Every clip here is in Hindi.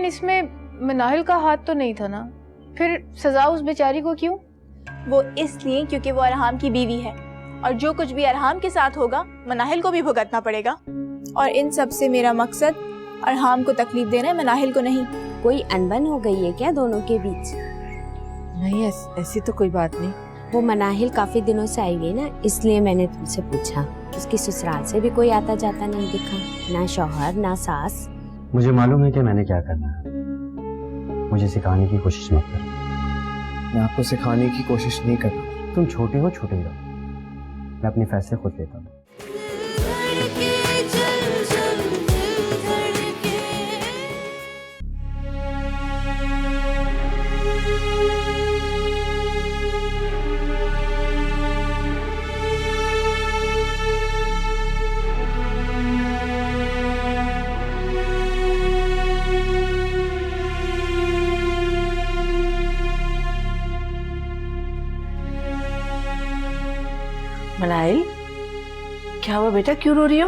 इसमें मनाहिल का हाथ तो नहीं था ना, फिर सजा उस बेचारी को क्यों? वो इसलिए क्योंकि वो अरहाम की बीवी है और जो कुछ भी अरहाम के साथ होगा मनाहिल को भी भुगतना पड़ेगा। और इन सब से मेरा मकसद अरहाम को तकलीफ देना है, मनाहिल को नहीं। कोई अनबन हो गई है क्या दोनों के बीच? नहीं, ऐसी तो कोई बात नहीं। वो मनाहिल काफी दिनों से आई हुई ना, इसलिए मैंने तुमसे पूछा। उसकी ससुराल से भी कोई आता जाता नहीं दिखा, ना शौहर ना सास। मुझे मालूम है कि मैंने क्या करना है। मुझे सिखाने की कोशिश मत कर। मैं आपको सिखाने की कोशिश नहीं कर रहा। तुम छोटे हो, छोटे ही रहो। मैं अपने फैसले खुद लेता हूँ। मनाहिल, क्या हुआ बेटा, क्यों रो रही हो?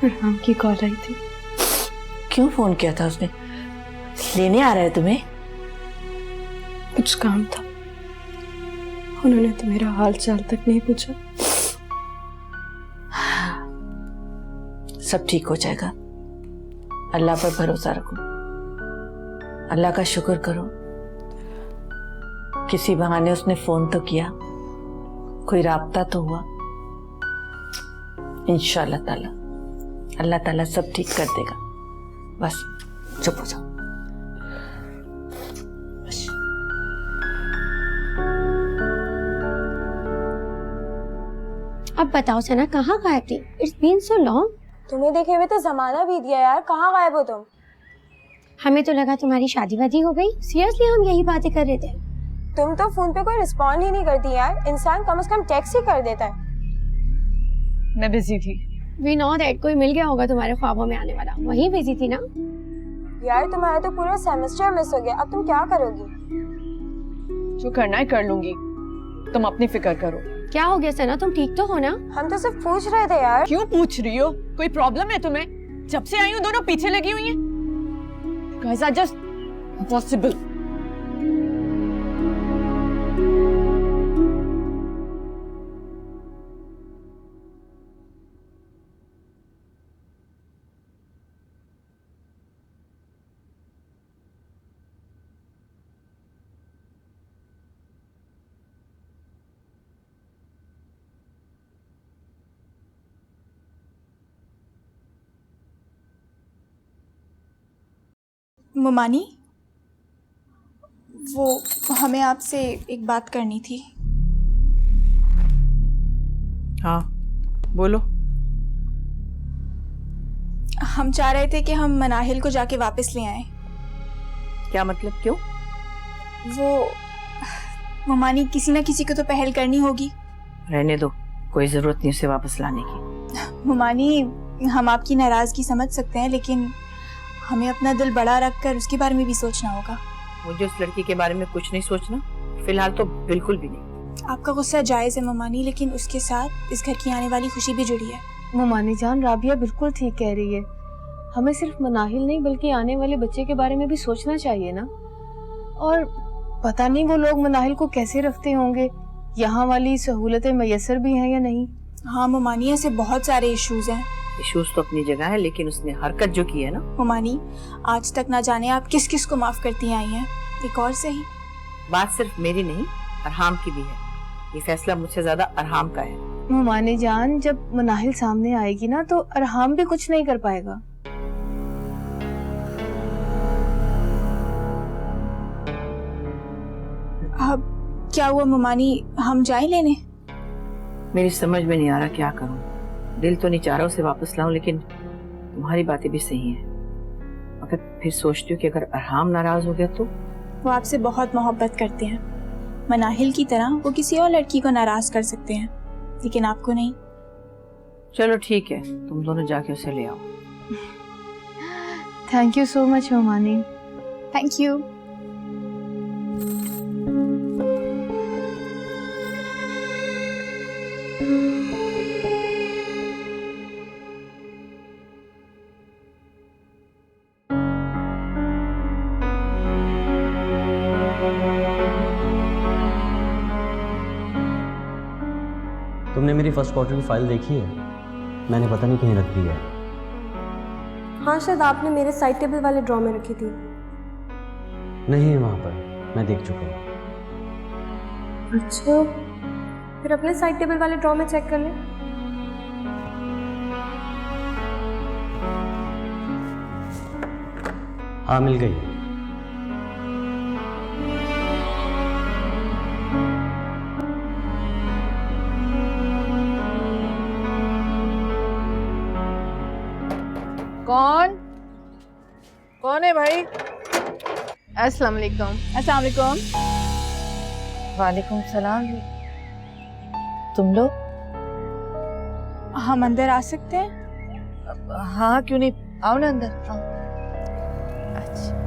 अरहाम की कॉल आई थी। क्यों फोन किया था उसने? लेने आ रहा है तुम्हें? कुछ काम था, उन्होंने तो मेरा हाल चाल तक नहीं पूछा। सब ठीक हो जाएगा, अल्लाह पर भरोसा रखो, अल्लाह का शुक्र करो। किसी बहाने उसने फोन तो किया, कोई राब्ता तो हुआ। इंशाअल्लाह ताला अल्लाह ताला सब ठीक कर देगा। बस चुप हो जाओ। अब बताओ सना, कहाँ गायब थी? It's been so long. तुम्हें देखे हुए तो जमाना बीत गया यार, कहाँ गायब हो तुम? हमें तो लगा तुम्हारी शादी वादी हो गई। सीरियसली हम यही बातें कर रहे थे। तुम तो फोन पे कोई रिस्पॉन्ड ही नहीं करती यार। इंसान कम से कम टेक्स्ट ही कर देता है। मैं बिजी थी। वी नो दैट, कोई मिल गया होगा तुम्हारे ख्वाबों में आने वाला। वही बिजी थी ना यार तुम्हारा तो पूरा सेमेस्टर मिस हो गया, अब तुम क्या करोगी? जो करना है कर लूंगी, तुम अपनी फिक्र करो। क्या हो गया सना, तुम ठीक तो हो ना? हम तो सिर्फ पूछ रहे थे यार। क्यों पूछ रही हो? कोई प्रॉब्लम है तुम्हें? जब से आई हूँ दोनों पीछे लगी हुई हैं। Guys are just impossible. मुमानी, वो हमें आपसे एक बात करनी थी। हाँ बोलो। हम चाह रहे थे कि हम मनाहिल को जाके वापस ले आएं। क्या मतलब, क्यों? वो मुमानी, किसी न किसी को तो पहल करनी होगी। रहने दो, कोई जरूरत नहीं उसे वापस लाने की। मुमानी, हम आपकी नाराजगी समझ सकते हैं, लेकिन हमें अपना दिल बड़ा रखकर उसके बारे में भी सोचना होगा। मुझे उस लड़की के बारे में कुछ नहीं सोचना, फिलहाल तो बिल्कुल भी नहीं। आपका गुस्सा जायज है मुमानी, लेकिन उसके साथ इस घर की आने वाली खुशी भी जुड़ी है। मुमानी जान, राबिया बिल्कुल ठीक कह रही है। हमें सिर्फ मनाहिल नहीं बल्कि आने वाले बच्चे के बारे में भी सोचना चाहिए ना। और पता नहीं वो लोग मनाहिल को कैसे रखते होंगे, यहाँ वाली सहूलतें मैसर भी हैं या नहीं। हाँ मुमानी, ऐसे बहुत सारे इश्यूज हैं। इश्यूज तो अपनी जगह है, लेकिन उसने हरकत जो की है ना। मुमानी, आज तक ना जाने आप किस किस को माफ करती आई हैं। एक और सही बात सिर्फ मेरी नहीं, अरहाम की भी है। ये फैसला मुझसे ज्यादा अरहाम का है। मुमानी जान, जब मनाहिल सामने आएगी ना तो अरहाम भी कुछ नहीं कर पाएगा। अब क्या हुआ मुमानी, हम जाए लेने? मेरी समझ में नहीं आ रहा क्या करूं। दिल तो नहीं चाह रहा उसे वापस लाऊं, लेकिन तुम्हारी बातें भी सही हैं। मगर फिर सोचती हूँ कि अगर अरहाम नाराज हो गया तो। वो आपसे बहुत मोहब्बत करते हैं। मनाहिल की तरह वो किसी और लड़की को नाराज कर सकते हैं, लेकिन आपको नहीं। चलो ठीक है, तुम दोनों जाके उसे ले आओ। थैंक यू सो मच मुमानी। Thank you. तुमने मेरी फर्स्ट क्वार्टर की फाइल देखी है? मैंने पता नहीं कहीं रख दी है। हाँ, शायद आपने मेरे साइड टेबल वाले ड्रॉ में रखी थी। नहीं है वहाँ पर, मैं देख चुका हूँ। अच्छा, फिर अपने साइड टेबल वाले ड्रॉ में चेक कर लें। हाँ, मिल गई। कौन है भाई? अस्सलाम वालेकुम। अस्सलाम वालेकुम। वालेकुम सलाम। तुम लोग? हम अंदर आ सकते हैं? हाँ, क्यों नहीं, आओ ना अंदर आओ। अच्छा,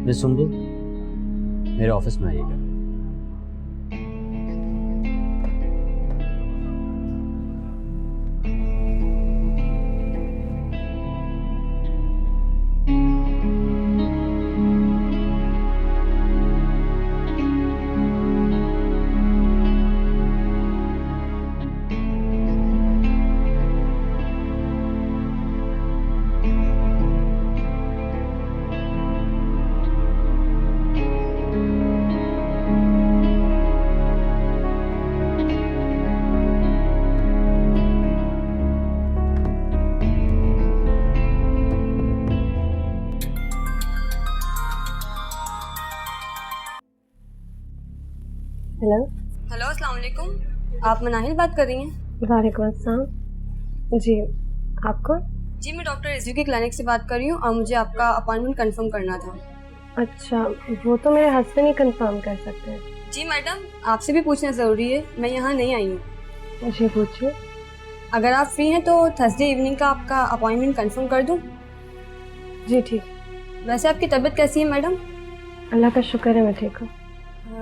मिस सुंदर, मेरे ऑफिस में आइएगा। हेलो हेलो, अस्सलाम वालेकुम। आप मनाहिल बात कर रही हैं? वालेकुम अस्सलाम। जी, आप कौन? जी, मैं डॉक्टर रिजवी की क्लिनिक से बात कर रही हूँ और मुझे आपका अपॉइंटमेंट कंफर्म करना था। अच्छा, वो तो मेरे हस्बैंड ही कंफर्म कर सकते हैं। जी मैडम, आपसे भी पूछना ज़रूरी है, मैं यहाँ नहीं आई हूँ। जी पूछिए। अगर आप फ्री हैं तो थर्सडे इवनिंग का आपका अपॉइंटमेंट कंफर्म कर दूँ? जी ठीक। वैसे आपकी तबीयत कैसी है मैडम? अल्लाह का शुक्र है, मैं ठीक हूँ।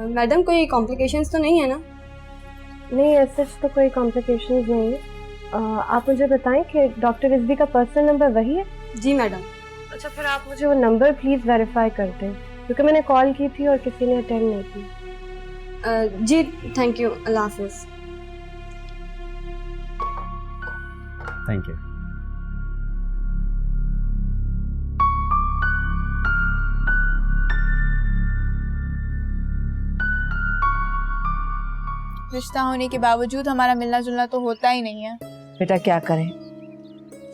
मैडम, कोई कॉम्प्लिकेशंस तो नहीं है ना? नहीं, ऐसे तो कोई कॉम्प्लिकेशंस नहीं है। आप मुझे बताएं कि डॉक्टर रिजवी का पर्सनल नंबर वही है? जी मैडम। अच्छा, फिर आप मुझे वो नंबर प्लीज़ वेरीफाई कर दें, क्योंकि मैंने कॉल की थी और किसी ने अटेंड नहीं की। जी थैंक यू, अल्लाह हाफिज़। Thank you. रिश्ता होने के बावजूद हमारा मिलना जुलना तो होता ही नहीं है। बेटा क्या करें,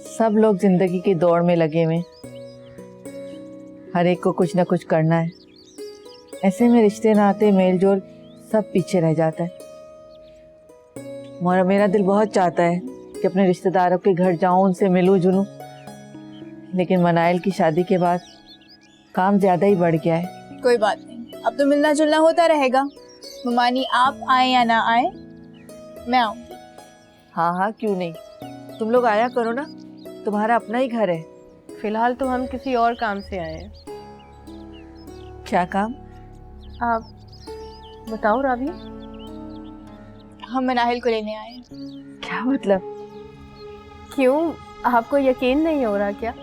सब लोग जिंदगी की दौड़ में लगे हुए, हर एक को कुछ ना कुछ करना है। ऐसे में रिश्ते नाते मेल जोल सब पीछे रह जाता है। मेरा दिल बहुत चाहता है कि अपने रिश्तेदारों के घर जाऊं, उनसे मिलूं जुलूं, लेकिन मनाइल की शादी के बाद काम ज्यादा ही बढ़ गया है। कोई बात नहीं, अब तो मिलना जुलना होता रहेगा। ममानी आप आए या ना आए, मैं आऊंगी। हाँ हाँ, क्यों नहीं, तुम लोग आया करो ना, तुम्हारा अपना ही घर है। फिलहाल तो हम किसी और काम से आए हैं। क्या काम? आप बताओ राबिया। हम मनाहिल को लेने आए हैं। क्या मतलब? क्यों, आपको यकीन नहीं हो रहा क्या?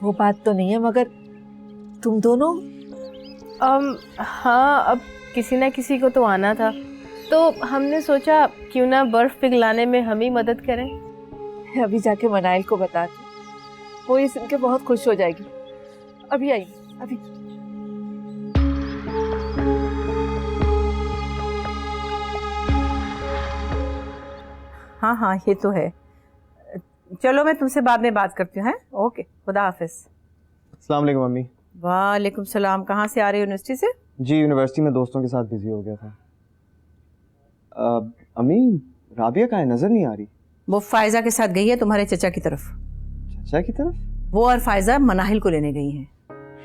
वो बात तो नहीं है, मगर तुम दोनों? हाँ, अब किसी ना किसी को तो आना था, तो हमने सोचा क्यों ना बर्फ पिघलाने में हम ही मदद करें। अभी जाके मनाइल को बता दो, वो ये सुन के बहुत खुश हो जाएगी। अभी आई, अभी। हाँ हाँ, ये तो है। चलो मैं तुमसे बाद में बात करती हूँ। हैं, ओके, खुदा हाफिज। अस्सलाम वालेकुम मम्मी। वालेकुम सलाम। कहाँ से आ रहे हो? यूनिवर्सिटी से? जी, यूनिवर्सिटी में दोस्तों के साथ बिजी हो गया था। अम्मी, राबिया कहाँ है? नजर नहीं आ रही। वो फायजा के साथ गई है तुम्हारे चचा की तरफ। चचा की तरफ? वो और फायजा मनाहिल को लेने गई हैं।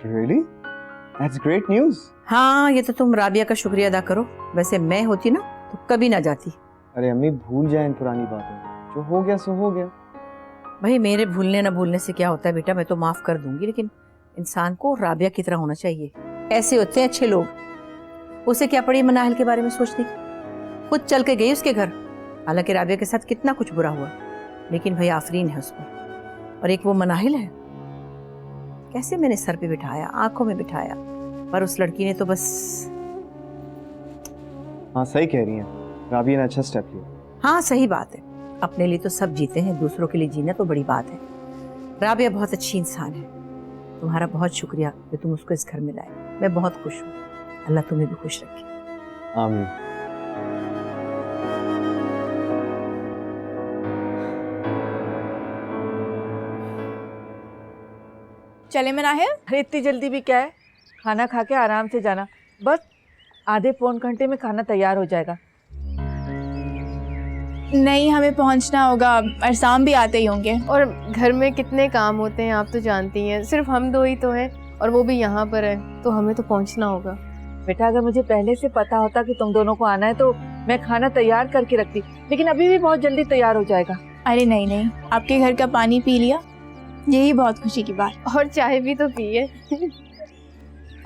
रियली? That's great news. हाँ, ये तो तुम राबिया का शुक्रिया अदा करो। वैसे मैं होती ना तो कभी ना जाती। अरे अम्मी, भूल जाए इन पुरानी बातें, जो हो गया सो हो गया। भाई मेरे भूलने ना भूलने से क्या होता है बेटा, मैं तो माफ कर दूंगी, लेकिन इंसान को राबिया की तरह होना चाहिए। ऐसे होते हैं अच्छे लोग। उसे क्या पड़ी मनाहिल के बारे में सोचने की? खुद चल के गई उसके घर। हालांकि राबिया के साथ कितना कुछ बुरा हुआ, लेकिन भाई आफरीन है उसको। और एक वो मनाहिल है, कैसे मैंने सर पे बिठाया, आंखों में बिठाया, पर उस लड़की ने तो बस। हाँ सही कह रही हैं, राबिया ने अच्छा स्टेप लिया। हाँ सही बात है, अपने लिए तो सब जीते हैं, दूसरों के लिए जीना तो बड़ी बात है। राबिया बहुत अच्छी इंसान है। तुम्हारा बहुत शुक्रिया कि तुम उसको इस घर में लाए। मैं बहुत खुश हूँ। अल्लाह तुम्हें भी खुश रखे। आमीन। चले मनाहिल? अरे इतनी जल्दी भी क्या है, खाना खा के आराम से जाना। बस आधे पौन घंटे में खाना तैयार हो जाएगा। नहीं, हमें पहुंचना होगा, अरसाम भी आते ही होंगे। और घर में कितने काम होते हैं आप तो जानती हैं, सिर्फ हम दो ही तो हैं और वो भी यहाँ पर है, तो हमें तो पहुँचना होगा। बेटा अगर मुझे पहले से पता होता कि तुम दोनों को आना है तो मैं खाना तैयार करके रखती, लेकिन अभी भी बहुत जल्दी तैयार हो जाएगा। अरे नहीं नहीं, आपके घर का पानी पी लिया, यही बहुत खुशी की बात। और चाय भी तो पिए।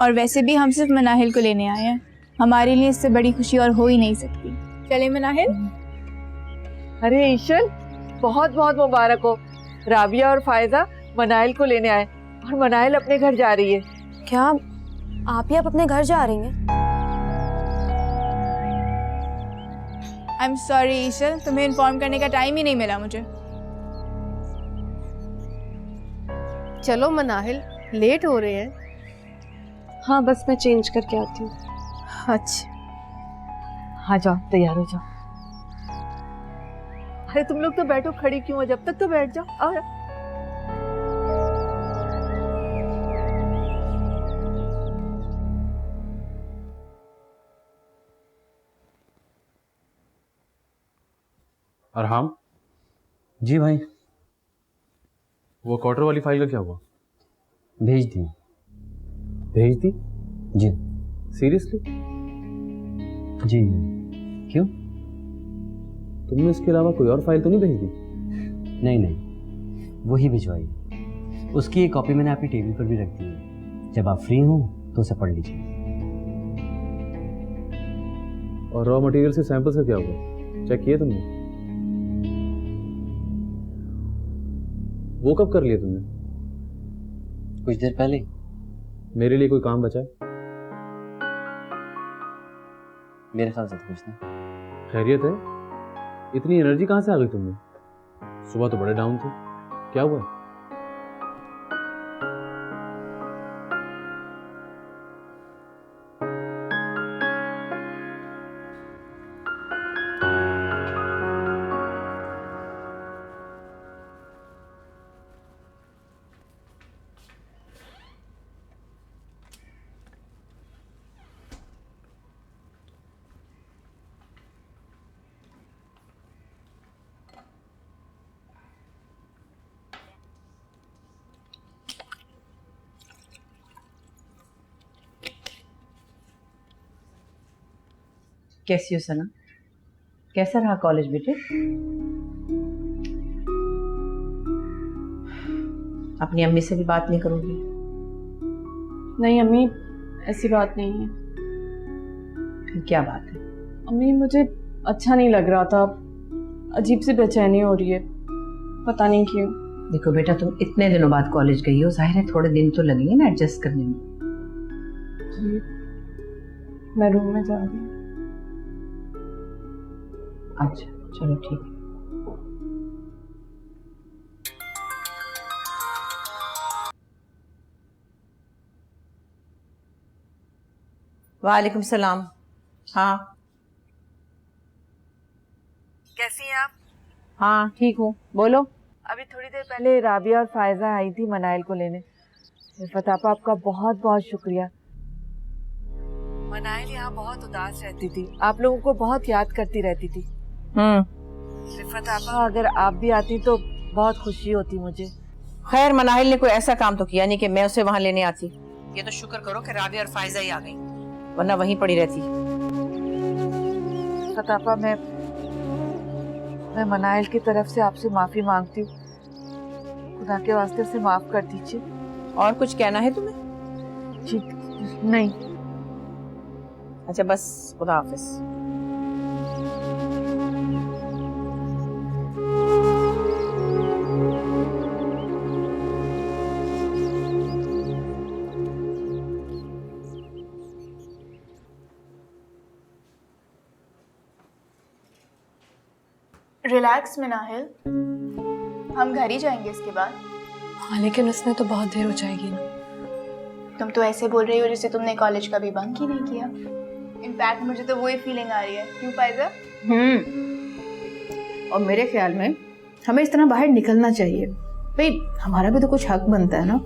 और वैसे भी हम सिर्फ मनाहिल को लेने आए हैं, हमारे लिए इससे बड़ी खुशी और हो ही नहीं सकती। चले मनाहिल? अरे ईशल, बहुत बहुत मुबारक हो। राबिया और फायजा मनाहिल को लेने आए और मनाहिल अपने घर जा रही है। क्या आप ही आप अपने घर जा रही हैं? आई एम सॉरी ईशल, तुम्हें इन्फॉर्म करने का टाइम ही नहीं मिला मुझे। चलो मनाहिल, लेट हो रहे हैं। हाँ बस मैं चेंज करके आती हूँ। अच्छा हाँ जाओ, तैयार हो जाओ। अरे तुम लोग तो बैठो, खड़ी क्यों हो? जब तक तो बैठ जाओ। और अरहाम, जी भाई। वो क्वार्टर वाली फाइल का क्या हुआ? भेज दी। भेज दी? जी। सीरियसली? जी क्यों? तुमने इसके अलावा कोई और फाइल तो नहीं भेज दी? नहीं नहीं, वही भिजवाई। उसकी एक कॉपी मैंने आपकी टेबल पर भी रख दी है, जब आप फ्री हो तो उसे पढ़ लीजिए। और रॉ मटेरियल से सैंपल्स का क्या हुआ? चेक किए तुमने? वो कब कर लिया तुमने? कुछ देर पहले। मेरे लिए कोई काम बचा है? मेरे ख्याल से तो कुछ नहीं। खैरियत है? इतनी एनर्जी कहाँ से आ गई तुमने? सुबह तो बड़े डाउन थे, क्या हुआ? कैसी हो सना? कैसा रहा कॉलेज बेटे? अपनी अम्मी से भी बात नहीं करोगी? नहीं अम्मी, ऐसी बात नहीं है। फिर क्या बात है? अम्मी मुझे अच्छा नहीं लग रहा था, अजीब सी बेचैनी हो रही है, पता नहीं क्यों। देखो बेटा, तुम इतने दिनों बाद कॉलेज गई हो, जाहिर है थोड़े दिन तो लगेंगे ना एडजस्ट करने में। जी, मैं रूम में जा रही हूँ। अच्छा चलो ठीक है। वालेकुम सलाम। हाँ कैसी हैं आप? हाँ ठीक हूँ, बोलो। अभी थोड़ी देर पहले राबिया और फायजा आई थी मनाइल को लेने। रिफत आपा, आपका बहुत बहुत शुक्रिया। मनाइल यहाँ बहुत उदास रहती थी, आप लोगों को बहुत याद करती रहती थी। रिफत आपा, अगर आप भी आती तो बहुत खुशी होती मुझे। खैर मनाहिल ने कोई ऐसा काम तो किया नहीं कि मैं उसे वहाँ लेने आती। ये तो शुक्र करो कि राबिया और फायजा ही आ गई, वरना वहीं पड़ी रहती। रिफत आपा, मैं मनाइल की तरफ से आपसे माफी मांगती हूँ। खुदा के वास्ते उसे माफ कर दीजिए और कुछ कहना है तुम्हें? जी नहीं। अच्छा बस, खुदा हाफिज। रिलैक्स मनाहिल, हम घर ही जाएंगे इसके बाद। हाँ लेकिन उसमें तो बहुत देर हो जाएगी ना। तुम तो ऐसे बोल रही हो जैसे तुमने कॉलेज का भी बंक ही नहीं किया। इनफैक्ट मुझे तो वही फीलिंग आ रही है। क्यों फायजा? और मेरे ख्याल में हमें इस तरह बाहर निकलना चाहिए भाई, हमारा भी तो कुछ हक बनता है ना।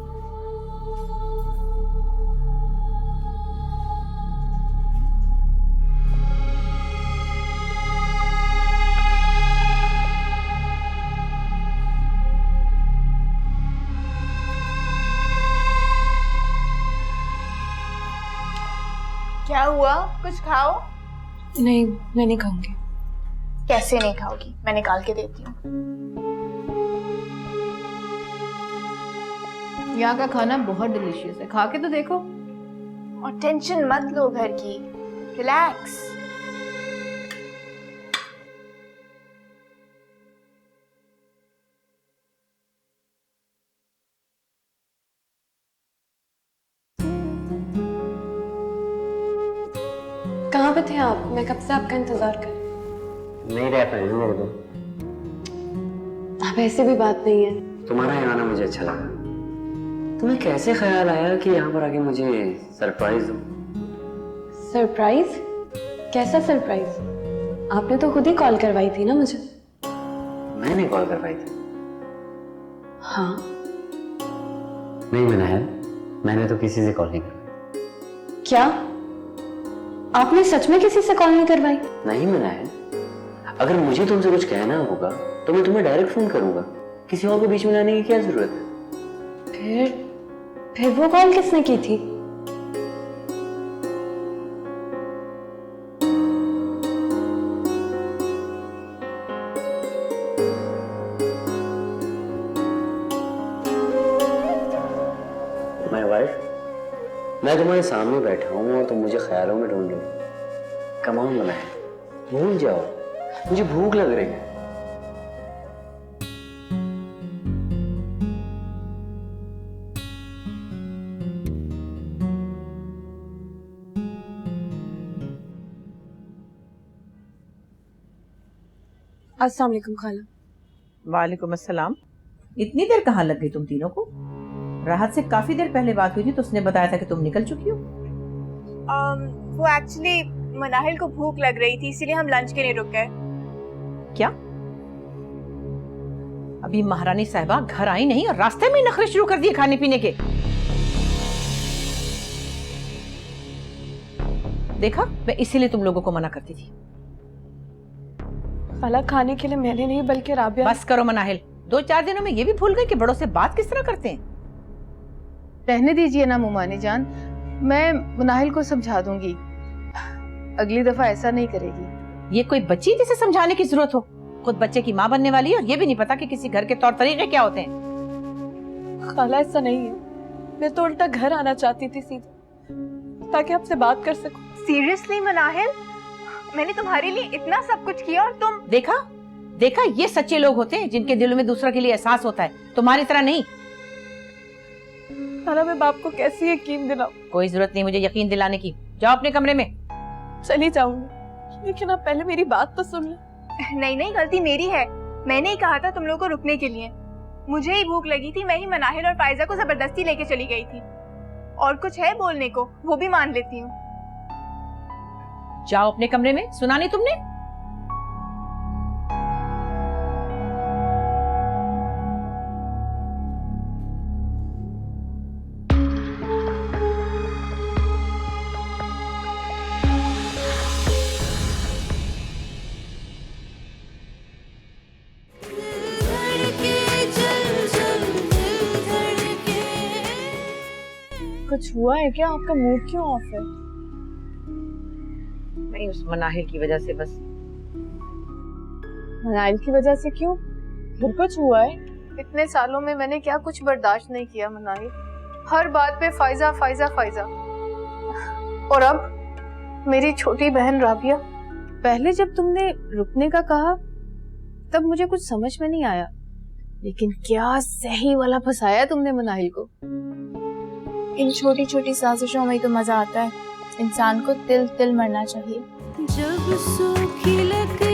क्या हुआ? कुछ खाओ। नहीं, मैं नहीं खाऊंगी। कैसे नहीं खाओगी? मैं निकाल के देती हूँ। यहाँ का खाना बहुत डिलीशियस है, खा के तो देखो। और टेंशन मत लो घर की, रिलैक्स। कहाँ पे थे आप? मैं कब से आपका इंतजार कर। नहीं रह पाएंगे मेरे को। अब ऐसी भी बात नहीं है। तुम्हारा यहाँ आना मुझे अच्छा लगा। तुम्हें कैसे ख्याल आया कि यहाँ पर आके मुझे सरप्राइज दो? सरप्राइज? कैसा सरप्राइज? आपने तो खुद ही कॉल करवाई थी ना मुझे। मैंने कॉल करवाई थी? हाँ। नहीं मनाहिल, मैंने तो किसी से कॉल नहीं करवाई। क्या आपने सच में किसी से कॉल नहीं करवाई? नहीं मनाहिल, अगर मुझे तुमसे कुछ कहना होगा तो मैं तुम्हें डायरेक्ट फोन करूंगा, किसी और को बीच में लाने की क्या जरूरत है? फिर वो कॉल किसने की थी? माय वाइफ, मैं तुम्हारे सामने बैठा हूँ और तुम मुझे ख्यालों में ढूंढ रहे हो। कम ऑन मनाहिल, भूल जाओ, मुझे भूख लग रही है। अस्सलाम वालेकुम खाला। वालेकुम अस्सलाम। इतनी देर कहाँ लग गई तुम तीनों को? राहत से काफी देर पहले बात हुई थी तो उसने बताया था कि तुम निकल चुकी हो। वो एक्चुअली मनाहिल को भूख लग रही थी, इसीलिए हम लंच के लिए रुक गए। क्या? अभी महारानी साहिबा घर आई नहीं और रास्ते में नखरे शुरू कर दिए खाने पीने के। देखा, मैं इसीलिए तुम लोगों को मना करती थी। खाला खाने के लिए मैंने नहीं बल्कि राबिया। बस करो मनाहिल, 2-4 दिनों में ये भी भूल गए कि बड़ों से बात किस तरह करते हैं। रहने दीजिए ना मुमानी जान, मैं मनाहिल को समझा दूंगी, अगली दफा ऐसा नहीं करेगी। ये कोई बच्ची जिसे समझाने की जरूरत हो? खुद बच्चे की माँ बनने वाली है और ये भी नहीं पता कि किसी घर के तौर तरीके क्या होते हैं। खाला ऐसा नहीं है, मैं तो उल्टा घर आना चाहती थी सीधे ताकि आपसे बात कर सकूं। सीरियसली मनाहिल, मैंने तुम्हारे लिए इतना सब कुछ किया और तुम। देखा, ये सच्चे लोग होते हैं जिनके दिलों में दूसरा के लिए एहसास होता है, तुम्हारी तरह नहीं। खाला मैं बाप को कैसे यकीन दिलाऊं? कोई जरूरत नहीं मुझे यकीन दिलाने की, जाओ अपने कमरे में। चली जाऊंगी, लेकिन आप पहले मेरी बात तो सुन लो। नहीं, गलती मेरी है। मैंने ही कहा था तुम लोगों को रुकने के लिए। मुझे ही भूख लगी थी, मैं ही मनाहिल और फायजा को जबरदस्ती लेके चली गई थी। और कुछ है बोलने को वो भी मान लेती हूँ। जाओ अपने कमरे में, सुना नहीं तुमने? कुछ हुआ है क्या? आपका मूड क्यों ऑफ है? नहीं, उस मनाहिल की वजह से बस। मनाहिल की वजह से क्यों? फिर कुछ हुआ है? इतने सालों में मैंने क्या कुछ बर्दाश्त नहीं किया मनाहिल। हर बात पे फायजा फायजा फायजा। और अब मेरी छोटी बहन राबिया। पहले जब तुमने रुकने का कहा तब मुझे कुछ समझ में नहीं आया, लेकिन क्या सही वाला फंसाया तुमने मनाहिल को। इन छोटी छोटी साजिशों में तो मजा आता है। इंसान को तिल तिल मरना चाहिए। जब सूखी लकड़ी